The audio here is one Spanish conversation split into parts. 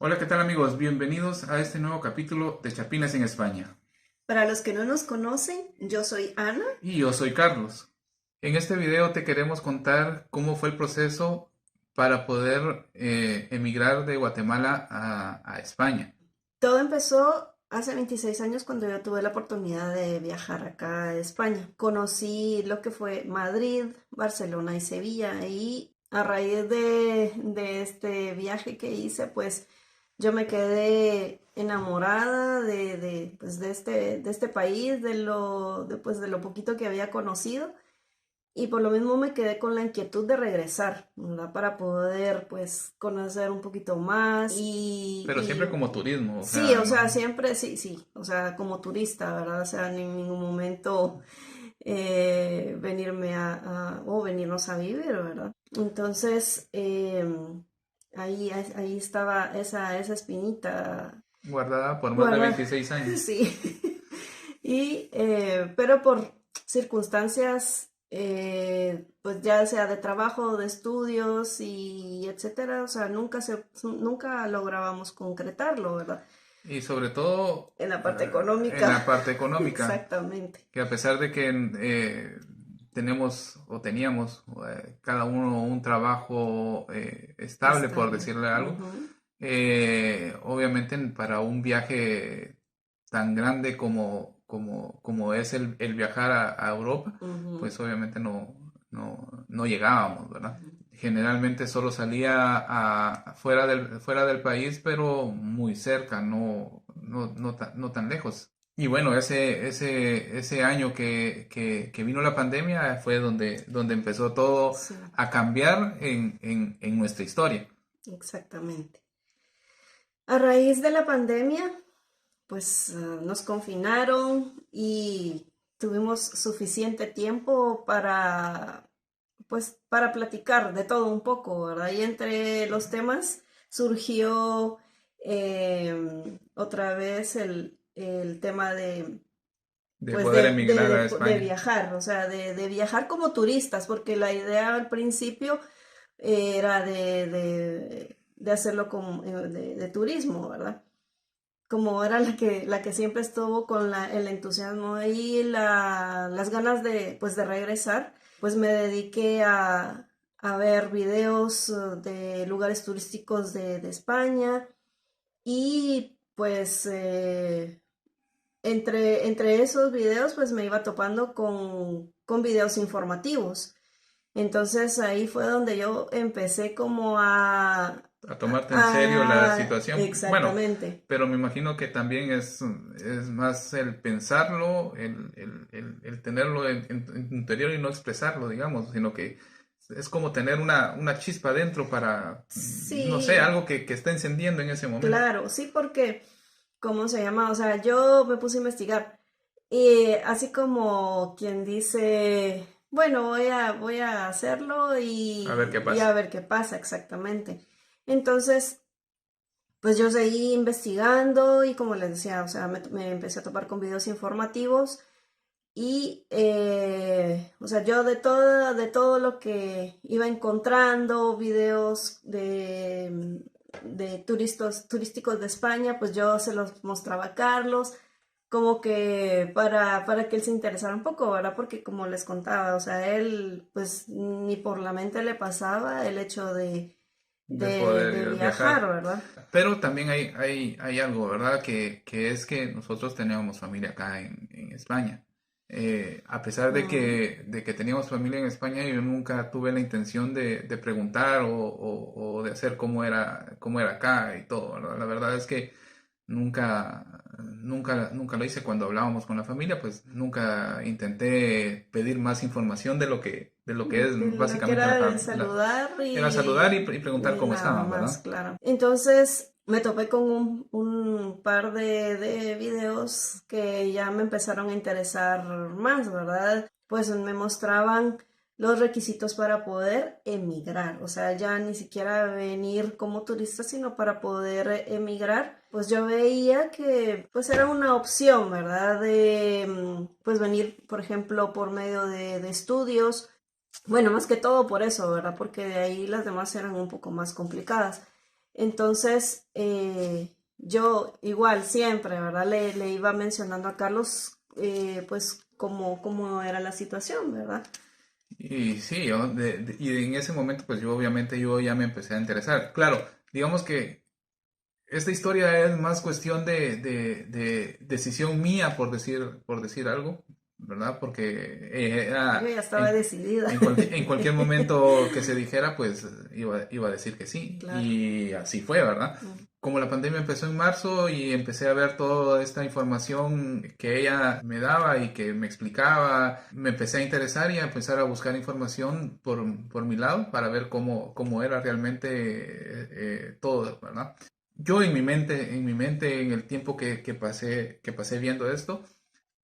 Hola, ¿qué tal amigos? Bienvenidos a este nuevo capítulo de Chapines en España. Para los que no nos conocen, yo soy Ana. Y yo soy Carlos. En este video te queremos contar cómo fue el proceso para poder emigrar de Guatemala a España. Todo empezó hace 26 años cuando yo tuve la oportunidad de viajar acá a España. Conocí lo que fue Madrid, Barcelona y Sevilla y a raíz de este viaje que hice, pues yo me quedé enamorada de este país, de lo poquito que había conocido. Y por lo mismo me quedé con la inquietud de regresar, ¿verdad? Para poder, pues, conocer un poquito más Pero siempre como turismo, o sí, sea, o sea, no. siempre, sí, sí, o sea, como turista, ¿verdad? O sea, en ningún momento o venirnos a vivir, ¿verdad? Entonces, ahí estaba esa espinita Guardada por más de guardada, 26 años. sí. Pero por circunstancias, pues ya sea de trabajo, de estudios y etcétera, o sea, nunca lográbamos concretarlo, ¿verdad? Y sobre todo En la parte en económica, la parte económica, exactamente, que a pesar de que tenemos o teníamos cada uno un trabajo estable, por estable. decirle algo, Ujú. obviamente para un viaje tan grande como es el viajar a Europa, Ujú, pues obviamente no llegábamos, ¿verdad? ujú. Generalmente solo salía fuera del país, pero muy cerca, no tan lejos. Y bueno, ese año que vino la pandemia fue donde empezó todo Sí, a cambiar en nuestra historia. exactamente. A raíz de la pandemia, pues nos confinaron y tuvimos suficiente tiempo para platicar de todo un poco, ¿verdad? Y entre los temas surgió otra vez el tema De poder emigrar a de España. viajar, o sea, de viajar como turistas, porque la idea al principio era de hacerlo como de turismo, ¿verdad? Como era la que siempre estuvo con el entusiasmo y las ganas pues, de regresar, pues me dediqué a ver videos de lugares turísticos de España y pues entre esos videos pues me iba topando con videos informativos. Entonces ahí fue donde yo empecé como A tomarte en serio la situación. Bueno, exactamente. pero me imagino que también es más el pensarlo, el tenerlo en tu interior y no expresarlo, digamos, sino que es como tener una chispa dentro para, no sé, Sí, algo que está encendiendo en ese momento. claro, sí, porque, ¿cómo se llama? O sea, yo me puse a investigar y así como quien dice, bueno, voy a hacerlo A ver qué y a pasa. ver qué pasa exactamente. Entonces, pues yo seguí investigando y como les decía, o sea, me empecé a topar con videos informativos y, o sea, yo de todo lo que iba encontrando, videos de turísticos de España, pues yo se los mostraba a Carlos, como que para que él se interesara un poco, ¿verdad? Porque como les contaba, o sea, él pues ni por la mente le pasaba el hecho De poder de viajar, viajar. ¿verdad? Pero también hay algo, ¿verdad? Que es que nosotros teníamos familia acá en España. A pesar Mm, de que teníamos familia en España, yo nunca tuve la intención de preguntar o de hacer cómo era acá y todo, ¿verdad? La verdad es que nunca lo hice cuando hablábamos con la familia, pues nunca intenté pedir más información de lo que de es lo que básicamente era saludar era saludar y y preguntar cómo nada estaban, más, ¿verdad? claro. Entonces me topé con un par de videos que ya me empezaron a interesar más, ¿verdad? Pues me mostraban los requisitos para poder emigrar, o sea, ya ni siquiera venir como turista, sino para poder emigrar, pues yo veía que pues era una opción, ¿verdad? De pues venir, por ejemplo, por medio de estudios, bueno, más que todo por eso, ¿verdad? Porque de ahí las demás eran un poco más complicadas. Entonces, yo igual siempre, ¿verdad? Le iba mencionando a Carlos, pues, cómo era la situación, ¿verdad? Y sí, y en ese momento pues yo obviamente yo ya me empecé a interesar. Claro, digamos que esta historia es más cuestión de decisión mía, por decir algo, ¿verdad? Porque Yo ya estaba decidida. en cualquier momento que se dijera, pues iba a decir que sí. Claro. Y así fue, ¿verdad? Mm. Como la pandemia empezó en marzo y empecé a ver toda esta información que ella me daba y que me explicaba, me empecé a interesar y a empezar a buscar información por mi lado para ver cómo era realmente todo, ¿verdad? Yo en mi mente, en el tiempo que pasé viendo esto,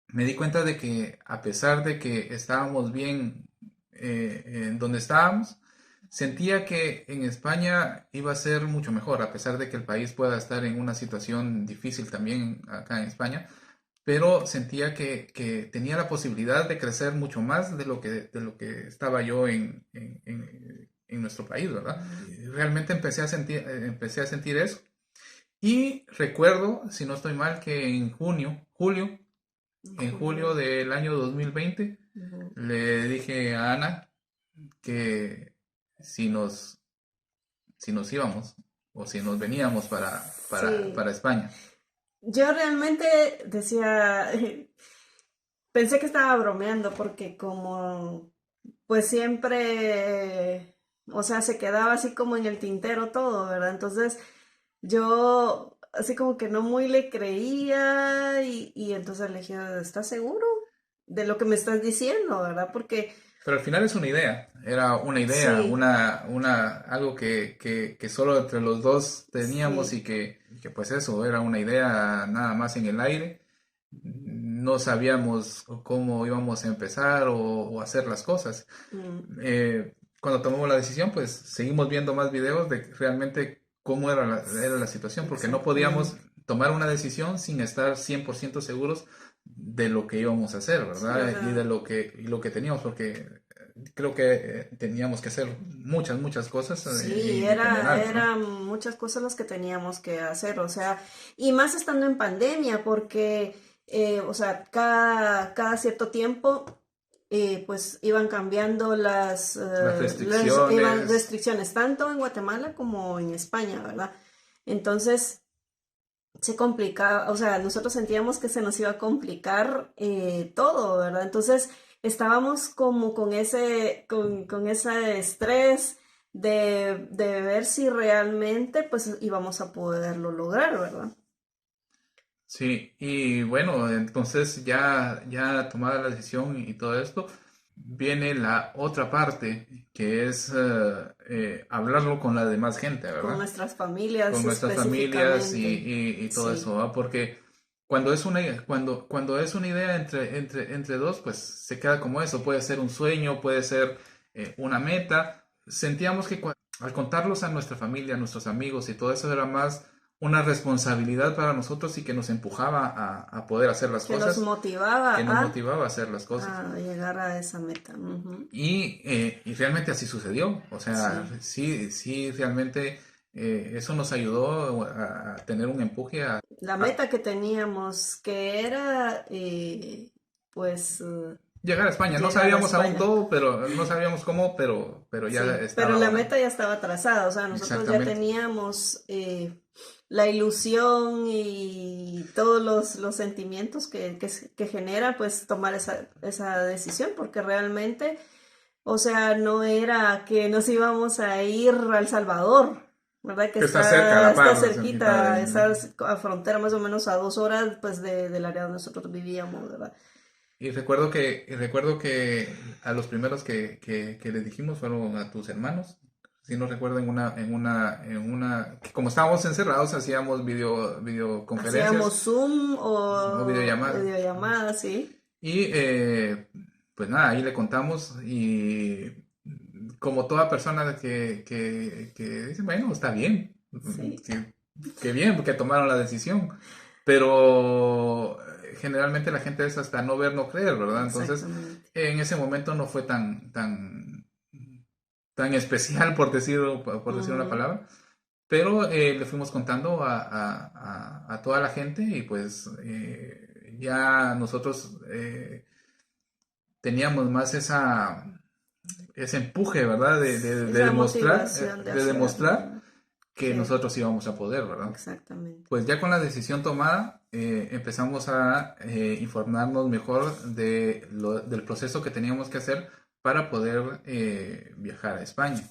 me di cuenta de que a pesar de que estábamos bien en donde estábamos, sentía que en España iba a ser mucho mejor, a pesar de que el país pueda estar en una situación difícil también acá en España, pero sentía que tenía la posibilidad de crecer mucho más de lo que estaba yo en nuestro país, ¿verdad? Y realmente empecé a sentir eso. Y recuerdo, si no estoy mal, que en julio Julio. del año 2020, Ujú. le dije a Ana que si nos, si nos íbamos o si nos veníamos para, para, Sí, para España. yo realmente decía, pensé que estaba bromeando porque como pues siempre, o sea, se quedaba así como en el tintero todo, ¿verdad? Entonces yo así como que no muy le creía y entonces le dije, ¿estás seguro de lo que me estás diciendo, verdad? Porque Pero al final es una idea, era una idea, sí, algo que solo entre los dos teníamos sí. y que pues eso, era una idea nada más en el aire. No sabíamos cómo íbamos a empezar o hacer las cosas. Mm, Cuando tomamos la decisión, pues seguimos viendo más videos de realmente cómo era la situación, porque no podíamos exactamente. tomar una decisión sin estar 100% seguros de lo que íbamos a hacer, Sí, o ¿verdad? Y de sea, lo que teníamos, porque creo que teníamos que hacer muchas, muchas cosas sí, en general, ¿verdad? eran muchas cosas las que teníamos que hacer, o sea, y más estando en pandemia, porque, o sea, cada cierto tiempo, pues iban cambiando Las iban restricciones. restricciones, tanto en Guatemala como en España, ¿verdad? Entonces, se complicaba, o sea, nosotros sentíamos que se nos iba a complicar todo, ¿verdad? Entonces estábamos como con ese estrés de ver si realmente pues íbamos a poderlo lograr, ¿verdad? Sí, y bueno, entonces ya tomada la decisión y todo esto, viene la otra parte, que es hablarlo con la demás gente, Con ¿verdad? nuestras familias Con nuestras familias y, específicamente. y todo eso, Sí. ¿va? Porque cuando es una idea entre dos, pues se queda como eso, puede ser un sueño, puede ser una meta. Sentíamos que al contarlos a nuestra familia, a nuestros amigos y todo eso era más una responsabilidad para nosotros y que nos empujaba a poder hacer las Que nos cosas, motivaba que nos motivaba a hacer las cosas. a llegar a esa meta. Ujú. Y realmente así sucedió. O sea, Sí. sí, sí, realmente eso nos ayudó a tener un empuje La a meta que teníamos, que era, pues, llegar a España. No llegar a sabíamos aún España. todo, pero no sabíamos cómo, pero ya Sí, pero estaba la ahora. meta ya estaba trazada, o sea, nosotros ya Exactamente. teníamos la ilusión y todos los sentimientos que genera, pues, tomar esa decisión, porque realmente, o sea, no era que nos íbamos a ir a El Salvador, ¿verdad? Que Que está cerca a la está par, cerquita cerquita, está de... a frontera más o menos a 2 horas, pues, del área donde nosotros vivíamos, ¿verdad? Y recuerdo que a los primeros que les dijimos fueron a tus hermanos. Si no recuerdo, que como estábamos encerrados, hacíamos Hacíamos videoconferencias Zoom o o videollamadas. videollamadas, sí. Y pues nada, ahí le contamos y como toda persona que dice, bueno, está bien, Sí, que bien, porque tomaron la decisión, pero generalmente la gente es hasta no ver, no creer, ¿verdad? Entonces, exactamente. en ese momento no fue tan especial, por decir una Ujú. palabra, Pero le fuimos contando a toda la gente y pues ya nosotros teníamos más ese empuje, ¿verdad? Esa motivación de De demostrar hacerlo. que Sí, nosotros íbamos a poder, ¿verdad? exactamente. Pues ya con la decisión tomada, empezamos a informarnos mejor del proceso que teníamos que hacer para poder viajar a España.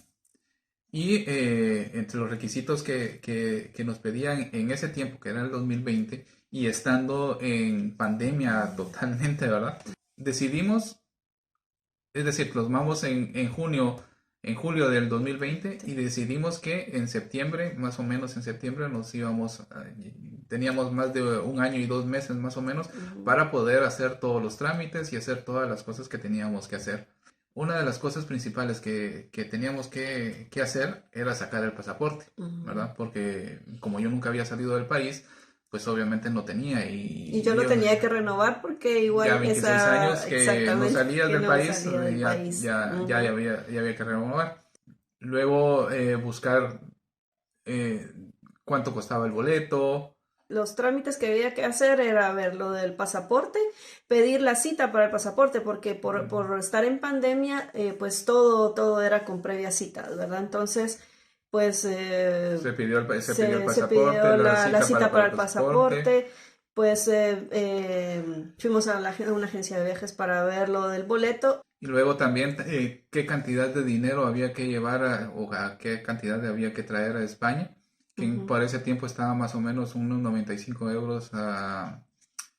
Y entre los requisitos que nos pedían en ese tiempo, que era el 2020, y estando en pandemia totalmente, ¿verdad? Decidimos, es decir, plasmamos en julio del 2020 y decidimos que en septiembre, más o menos en septiembre, teníamos más de un año y 2 meses más o menos Ujú, para poder hacer todos los trámites y hacer todas las cosas que teníamos que hacer. Una de las cosas principales que teníamos que hacer era sacar el pasaporte, ujú. ¿verdad? Porque como yo nunca había salido del país, pues obviamente no tenía Y yo y lo yo tenía que renovar porque ya igual 26 años esa, que no exactamente, salías que del no país, salía del país. Ujú. ya había que renovar. Luego buscar eh, cuánto costaba el boleto. Los trámites que había que hacer era ver lo del pasaporte, pedir la cita para el pasaporte, porque por estar en pandemia, pues todo era con previa cita, ¿verdad? Entonces, pues Se pidió el se pasaporte, pidió la la cita cita para para el el pasaporte. pasaporte, pues fuimos a, a una agencia de viajes para ver lo del boleto. Y luego también qué cantidad de dinero había que llevar o a qué cantidad había que traer a España, que Ujú. por ese tiempo estaba más o menos unos 95 euros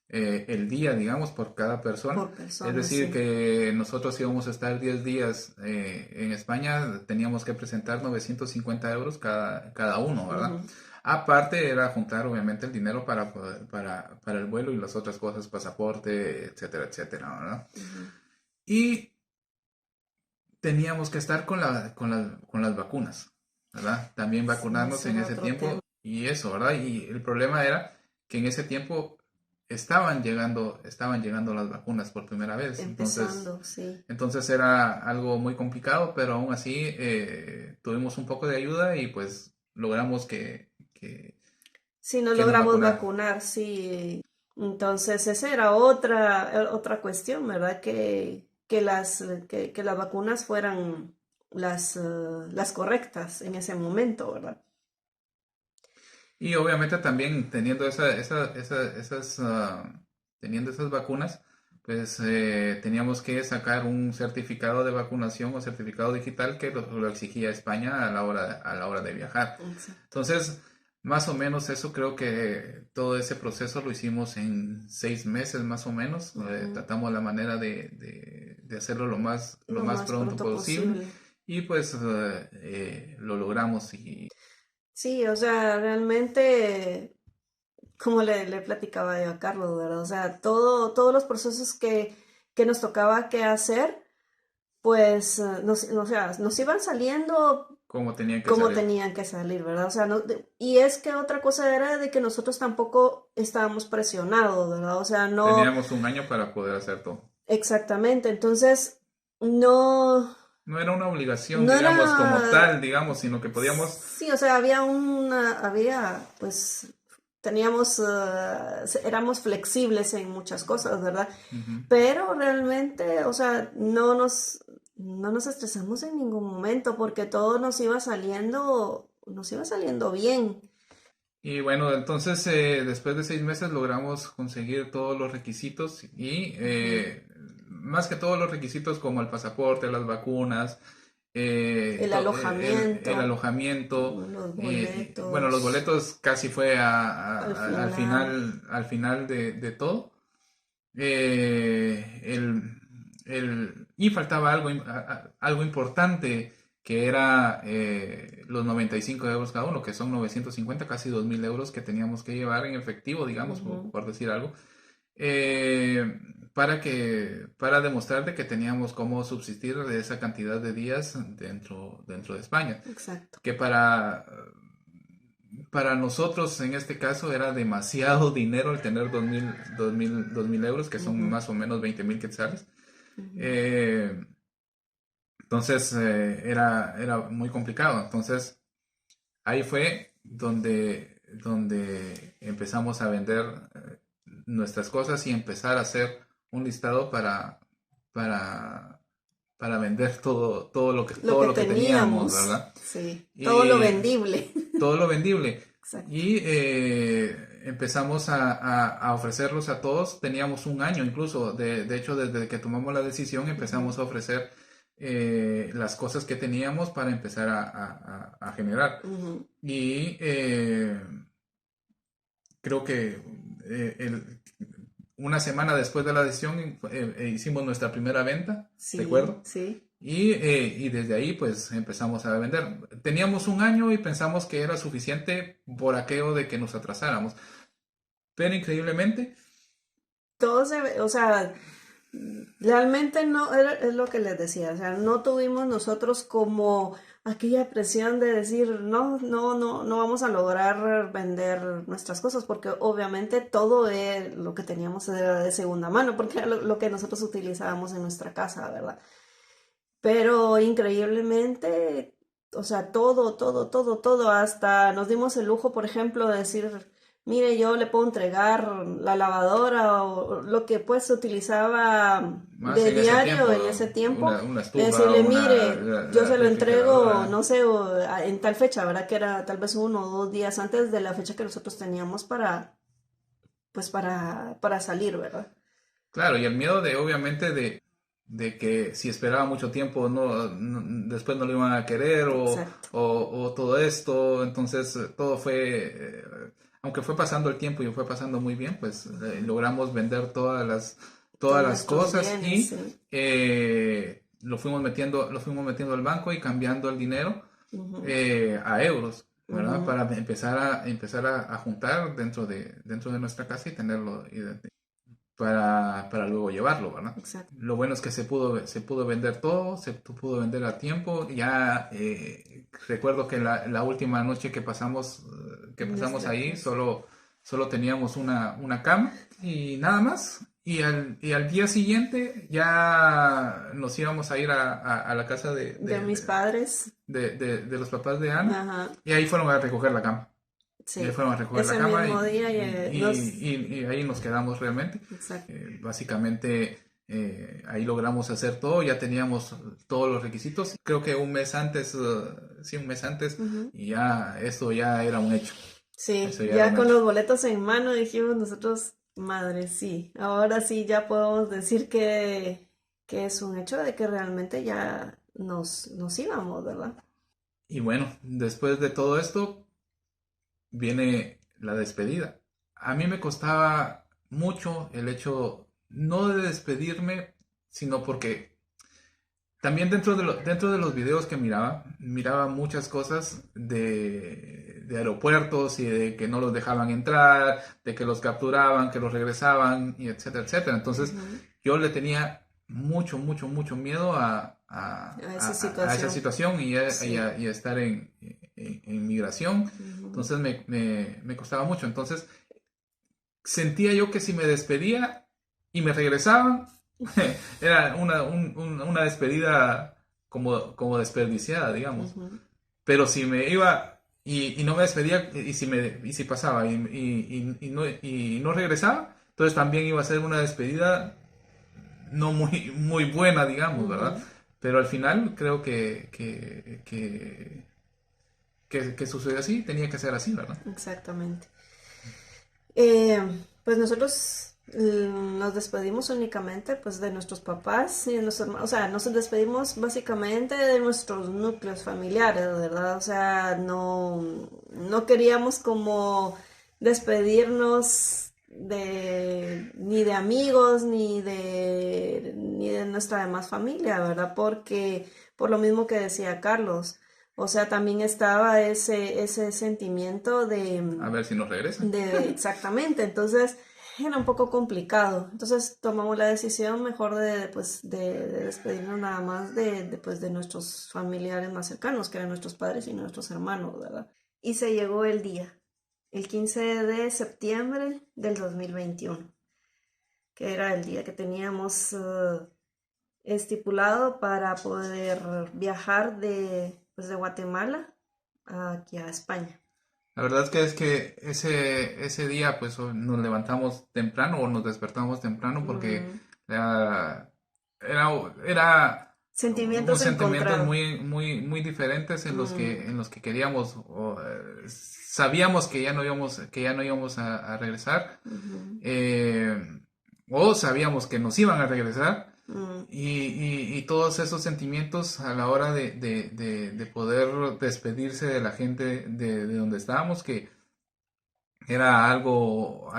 el día, digamos, por cada persona. Por Es persona, decir, sí. que nosotros íbamos a estar 10 días en España, teníamos que presentar 950 euros cada uno, ¿verdad? Ujú, Aparte era juntar obviamente el dinero para el vuelo y las otras cosas, pasaporte, etcétera, etcétera, ¿verdad? ujú. Y teníamos que estar con las vacunas, ¿verdad? También Sí, vacunarnos ese en era ese otro tema. tiempo y eso, ¿verdad? Y el problema era que en ese tiempo estaban llegando las vacunas por primera vez. Empezando, sí. Entonces era algo muy complicado, pero aún así tuvimos un poco de ayuda y pues logramos Sí, no que nos logramos vacunaran. vacunar, sí. Entonces, esa era otra cuestión, ¿verdad? Que las vacunas fueran las correctas en ese momento, ¿verdad? Y obviamente también teniendo esas vacunas, pues teníamos que sacar un certificado de vacunación o certificado digital que lo exigía España a la hora de viajar. Exacto. Entonces, más o menos eso creo que todo ese proceso lo hicimos en 6 meses más o menos. Ujú. Tratamos la manera de hacerlo lo Lo más más pronto pronto posible posible. y pues lo logramos. Sí, o sea, realmente, como le platicaba yo a Carlos, ¿verdad? O sea, todos los procesos que nos tocaba que hacer, pues, o sea, nos iban saliendo Como tenían que como salir. tenían que salir, ¿verdad? O sea, y es que otra cosa era de que nosotros tampoco estábamos presionados, ¿verdad? O sea, no Teníamos un año para poder hacer todo. exactamente. Entonces, no, No era una obligación, no digamos, como era, tal, digamos, sino que podíamos, sí, o sea, pues, teníamos, éramos flexibles en muchas cosas, ¿verdad? ujú. Pero realmente, o sea, no nos estresamos en ningún momento porque todo nos iba saliendo bien. Y bueno, entonces después de 6 meses logramos conseguir todos los requisitos y Ujú. más que todos los requisitos como el pasaporte, las vacunas, El el alojamiento, alojamiento, los bueno, los boletos, boletos casi fue al final. al final de todo. Eh, el, y faltaba algo importante que era los 95 euros cada uno, que son 950 casi 2000 euros que teníamos que llevar en efectivo, digamos, Ujú, por decir algo, para demostrar de que teníamos cómo subsistir de esa cantidad de días dentro de España, exacto. que para nosotros en este caso era demasiado dinero el tener 2000 euros, que son Ujú, más o menos 20.000 quetzales. ujú. Eh, entonces era muy complicado. Entonces ahí fue donde empezamos a vender nuestras cosas y empezar a hacer un listado para, para vender Lo que todo lo que teníamos, teníamos, ¿verdad? sí, todo lo Y vendible. todo lo vendible. Exacto. Y empezamos a ofrecerlos a todos. Teníamos un año incluso, de hecho, desde que tomamos la decisión Ujú, empezamos a ofrecer las cosas que teníamos para empezar a generar. ujú. Y creo que una semana después de la decisión hicimos nuestra primera venta, Sí, recuerdo. sí. Y desde ahí pues empezamos a vender. Teníamos un año y pensamos que era suficiente por aquello de que nos atrasáramos. Pero increíblemente, Todo se ve, o sea, realmente no, es lo que les decía, o sea, no tuvimos nosotros como aquella presión de decir, no vamos a lograr vender nuestras cosas, porque obviamente todo lo que teníamos era de segunda mano, porque era lo que nosotros utilizábamos en nuestra casa, ¿verdad? Pero increíblemente, o sea, todo, hasta nos dimos el lujo, por ejemplo, de decir, mire, yo le puedo entregar la lavadora o lo que pues se utilizaba más de en ese diario tiempo, en ese tiempo, una de estufa, decirle, mire, yo se lo entrego, refrigeradora. no sé, en tal fecha, ¿verdad? Que era tal vez 1 o 2 días antes de la fecha que nosotros teníamos pues para salir, ¿verdad? Claro, y el miedo de obviamente de que si esperaba mucho tiempo después no lo iban a querer Exacto. o todo esto, entonces todo fue, aunque fue pasando el tiempo y fue pasando muy bien, pues Ujú. logramos vender todas Todos las nuestros cosas bienes, y sí. lo fuimos metiendo al banco y cambiando el dinero Ujú, a euros. ¿Verdad? ujú. Para empezar a juntar dentro de nuestra casa y tenerlo para luego llevarlo, ¿verdad? Exacto. Lo bueno es que se pudo vender todo, se pudo vender a tiempo. Ya recuerdo que la última noche que pasamos Nuestra ahí, casa. solo teníamos una cama y nada más. Y al día siguiente ya nos íbamos a ir a la casa De mis padres. de los papás de Ana Ajá. y ahí fueron a recoger la cama. Y ahí Sí. fueron a recoger la Ese cama mismo día y ahí nos quedamos realmente. Exacto. Básicamente ahí logramos hacer todo, ya teníamos todos los requisitos. Creo que un mes antes, sí, un mes antes, Ujú. y ya eso ya era un hecho. Sí, Eso ya era ya un con hecho. los boletos en mano dijimos nosotros, madre, sí. Ahora sí ya podemos decir que es un hecho de que realmente ya nos íbamos, ¿verdad? Y bueno, después de todo esto viene la despedida. A mí me costaba mucho el hecho no de despedirme, sino porque también dentro de los videos que miraba muchas cosas de aeropuertos y de que no los dejaban entrar, de que los capturaban, que los regresaban, y etcétera, etcétera. Entonces Ujú. yo le tenía mucho miedo A esa a esa situación. situación Sí. y a estar en migración. Ujú. Entonces me costaba mucho. Entonces sentía yo que si me despedía y me regresaban, era una despedida como desperdiciada, digamos. Ujú. Pero si me iba y no me despedía y si pasaba y no regresaba, entonces también iba a ser una despedida no muy buena, digamos, ¿verdad? Ujú. Pero al final creo que sucedió así, tenía que ser así, ¿verdad? Exactamente. Pues nosotros nos despedimos únicamente pues de nuestros papás y de nuestros hermanos, o sea, nos despedimos básicamente de nuestros núcleos familiares, ¿verdad? O sea, no queríamos como despedirnos ni de amigos ni de nuestra demás familia, ¿verdad? Porque por lo mismo que decía Carlos, o sea, también estaba ese sentimiento A ver si nos regresan. exactamente, entonces era un poco complicado. Entonces tomamos la decisión mejor de despedirnos nada más pues, de nuestros familiares más cercanos, que eran nuestros padres y nuestros hermanos, ¿verdad? Y se llegó el día, el 15 de septiembre del 2021, que era el día que teníamos estipulado para poder viajar pues, de Guatemala aquí a España. La verdad es que ese día pues nos levantamos temprano o nos despertamos temprano porque Mm, era, era sentimientos un sentimientos encontrados. muy diferentes Mm, en los que queríamos, sabíamos que ya no íbamos a regresar, ujú, eh, o sabíamos que nos iban a regresar. mm, Y todos esos sentimientos a la hora de poder despedirse de la gente de donde estábamos, que era algo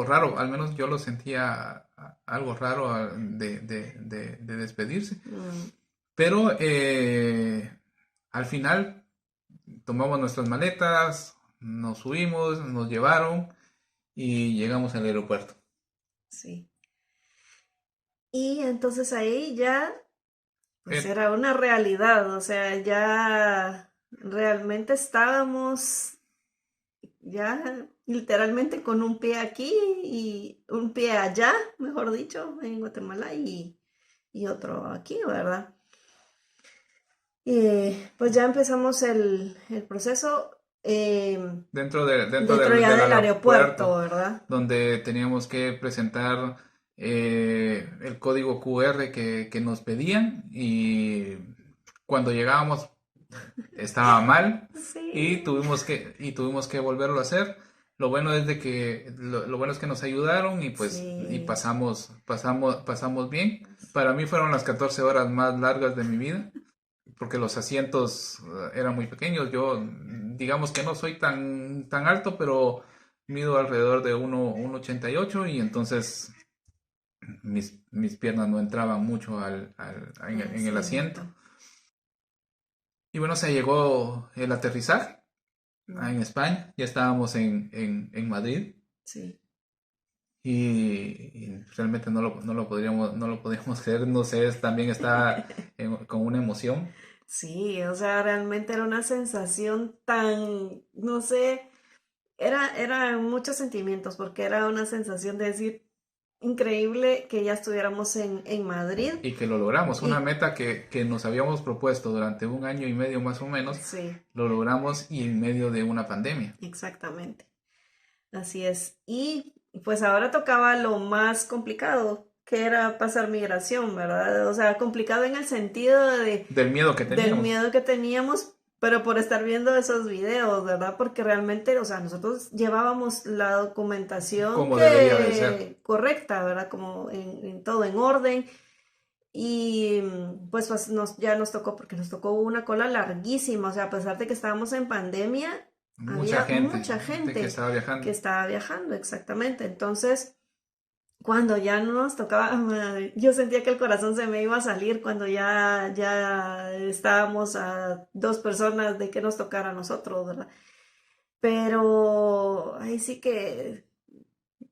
raro, al menos yo lo sentía algo raro de despedirse. mm, Pero al final tomamos nuestras maletas, nos subimos, nos llevaron y llegamos al aeropuerto. sí. Y entonces ahí ya, pues Eh, era una realidad, o sea, ya realmente estábamos ya literalmente con un pie aquí y un pie allá, mejor dicho, en Guatemala y otro aquí, ¿verdad? Y pues ya empezamos el proceso dentro ya del del aeropuerto, aeropuerto, ¿verdad? donde teníamos que presentar el código QR que nos pedían y cuando llegábamos estaba mal Sí, y tuvimos que volverlo a hacer. Lo bueno es de que lo bueno es que nos ayudaron y pues y sí, pasamos bien. Para mí fueron las 14 horas más largas de mi vida porque los asientos eran muy pequeños. Yo, digamos que no soy tan alto, pero mido alrededor de 1,88 y entonces mis piernas no entraban mucho en el asiento. asiento. Y bueno, se llegó el aterrizaje Mm, en España, ya estábamos en Madrid sí. y realmente no lo podríamos creer, no sé, también está con una emoción. Sí, o sea, realmente era una sensación tan, no sé, era muchos sentimientos, porque era una sensación de decir, increíble que ya estuviéramos en Madrid. Y que lo logramos. Una Y meta que nos habíamos propuesto durante un año y medio más o menos, sí, lo logramos y en medio de una pandemia. exactamente. Así es. Y pues ahora tocaba lo más complicado, que era pasar migración, ¿verdad? O sea, complicado en el sentido Del miedo que del teníamos, miedo que teníamos, pero por estar viendo esos videos, ¿verdad? Porque realmente, o sea, nosotros llevábamos la documentación como debería de ser. que correcta, ¿verdad? Como en todo en orden. Y pues ya nos tocó, porque nos tocó una cola larguísima, o sea, a pesar de que estábamos en pandemia, Mucha había gente mucha que gente estaba que viajando. estaba viajando, exactamente. Entonces, cuando ya no nos tocaba, madre, yo sentía que el corazón se me iba a salir cuando ya estábamos a dos personas de que nos tocara a nosotros, ¿verdad? Pero ahí sí que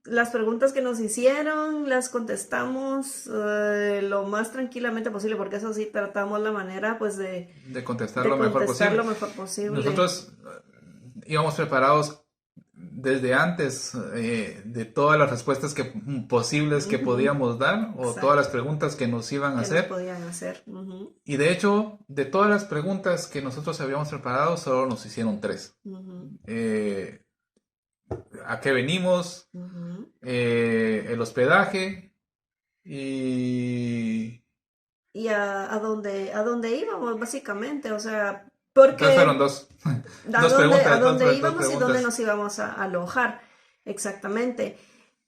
las preguntas que nos hicieron las contestamos lo más tranquilamente posible, porque eso sí tratamos la manera pues De contestar de lo mejor contestar posible. lo mejor posible. Nosotros íbamos preparados desde antes de todas las respuestas posibles que Ujú, podíamos dar o todas las exacto, preguntas que nos iban a que nos hacer. podían hacer. Ujú, Y de hecho, de todas las preguntas que nosotros habíamos preparado, solo nos hicieron tres. ujú, Eh, ¿A qué venimos? ujú. El hospedaje y... Y a dónde íbamos, básicamente, o sea, Entonces fueron porque dos, dos preguntas, a dónde dos íbamos y dónde preguntas. nos íbamos a alojar, exactamente.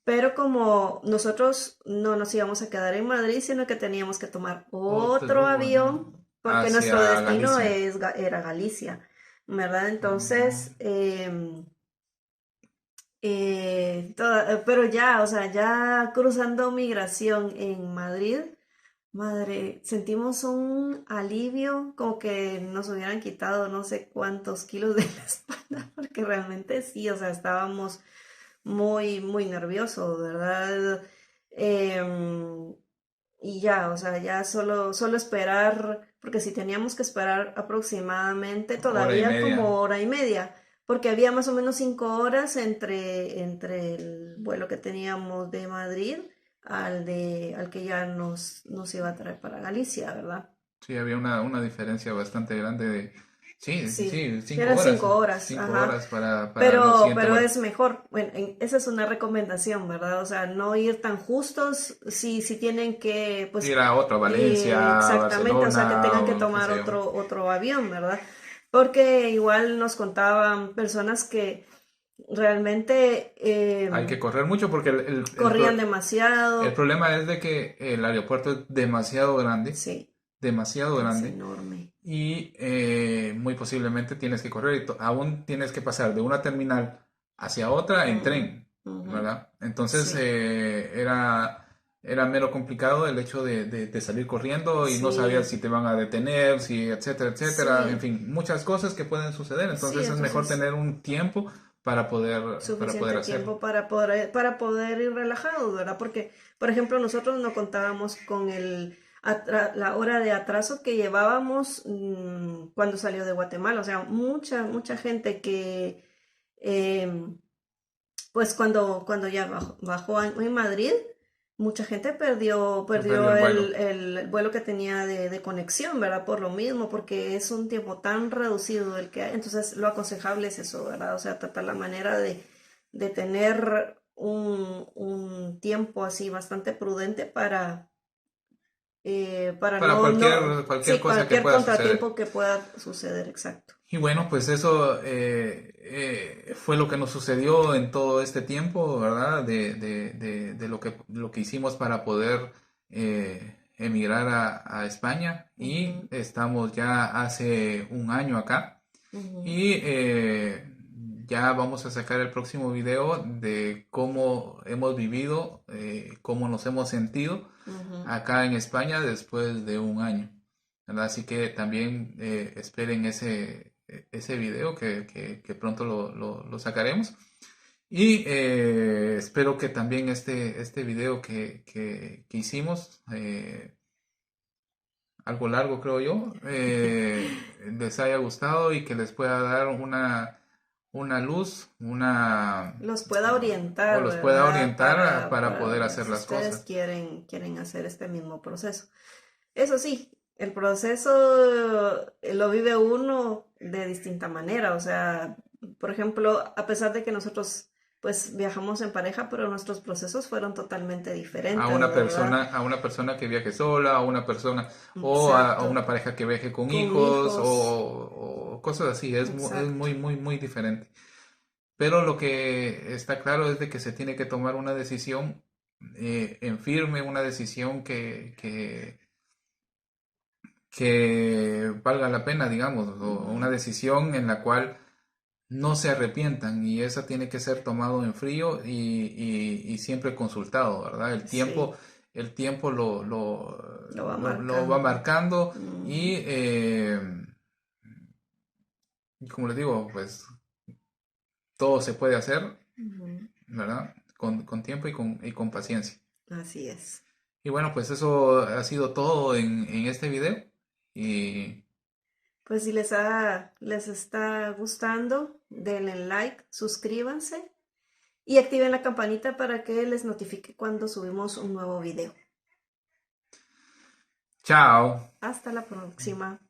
Pero como nosotros no nos íbamos a quedar en Madrid, sino que teníamos que tomar otro Otro avión, porque nuestro hacia destino Galicia. era Galicia, ¿verdad? Mm, Entonces, pero ya, o sea, ya cruzando migración en Madrid, madre, sentimos un alivio, como que nos hubieran quitado no sé cuántos kilos de la espalda, porque realmente sí, o sea, estábamos muy nerviosos, ¿verdad? Em, y ya, o sea, ya solo esperar, porque si teníamos que esperar aproximadamente hora y todavía media. como hora y media, porque había más o menos 5 horas entre el vuelo que teníamos de Madrid al que ya nos iba a traer para Galicia, ¿verdad? Sí, había una diferencia bastante grande Sí, Sí, sí, sí eran 5 horas, 5 horas ajá. para los siguientes Pero vuelos. es mejor. Bueno, esa es una recomendación, ¿verdad? O sea, no ir tan justos si tienen que, Ir pues, a otro, Valencia, exactamente, o sea, que Barcelona tengan que o qué tomar sé yo. otro avión, ¿verdad? Porque igual nos contaban personas que realmente Hay que correr mucho porque corrían el demasiado. problema es de que el aeropuerto es Sí, demasiado es grande enorme. y muy posiblemente tienes que correr y aún tienes que pasar de una terminal hacia otra en Ujú, tren, ujú. ¿verdad? Entonces Sí, era mero complicado el hecho de salir corriendo y no sabías si sí, te van a detener, si etcétera, etcétera, en sí, fin, muchas cosas que pueden suceder. sí, Entonces es mejor entonces tener un tiempo para poder suficiente hacerlo. tiempo para poder ir relajados, ¿verdad? Porque, por ejemplo, nosotros no contábamos con la hora de atraso que llevábamos cuando salió de Guatemala. O sea, mucha gente que, em, pues cuando ya bajó en Madrid, mucha gente Se perdió perdió el vuelo. el vuelo que tenía de conexión, ¿verdad? Por lo mismo, porque es un tiempo tan reducido el que hay. Entonces, lo aconsejable es eso, ¿verdad? O sea, tratar la manera de tener un tiempo así bastante prudente para Para sí, cualquier cosa que cualquier pueda suceder. contratiempo que pueda suceder, exacto. Y bueno, pues eso fue lo que nos sucedió en todo este tiempo, ¿verdad? De lo que hicimos para poder emigrar a España y Ujú, estamos ya hace un año acá ujú, y ya vamos a sacar el próximo video de cómo hemos vivido, cómo nos hemos sentido ujú. acá en España después de un año, ¿verdad? Así que también esperen ese video que pronto lo sacaremos. Y espero que también este video que hicimos, algo largo creo yo, les haya gustado y que les pueda dar una luz, Los pueda o orientar, los pueda ¿verdad? orientar para poder Para hacer si las ustedes cosas. quieren hacer este mismo proceso. Eso sí, el proceso lo vive uno de distinta manera. O sea, por ejemplo, a pesar de que nosotros pues viajamos en pareja, pero nuestros procesos fueron totalmente diferentes, ¿verdad? A una persona que viaje sola, a una persona o a Exacto. una pareja que viaje con Con hijos hijos. o cosas así. Es Exacto. muy, muy, muy diferente. Pero lo que está claro es de que se tiene que tomar una decisión en firme, una decisión que valga la pena, digamos, o una Ujú. decisión en la cual no se arrepientan y esa tiene que ser tomado en frío y siempre consultado, ¿verdad? Sí, El tiempo lo va lo va marcando. marcando Ujú, y como les digo, pues todo se puede hacer, ujú. ¿verdad? Con tiempo y con paciencia. Así es. Y bueno, pues eso ha sido todo en este video y Pues si les está gustando, denle like, suscríbanse y activen la campanita para que les notifique cuando subimos un nuevo video. chao. Hasta la próxima.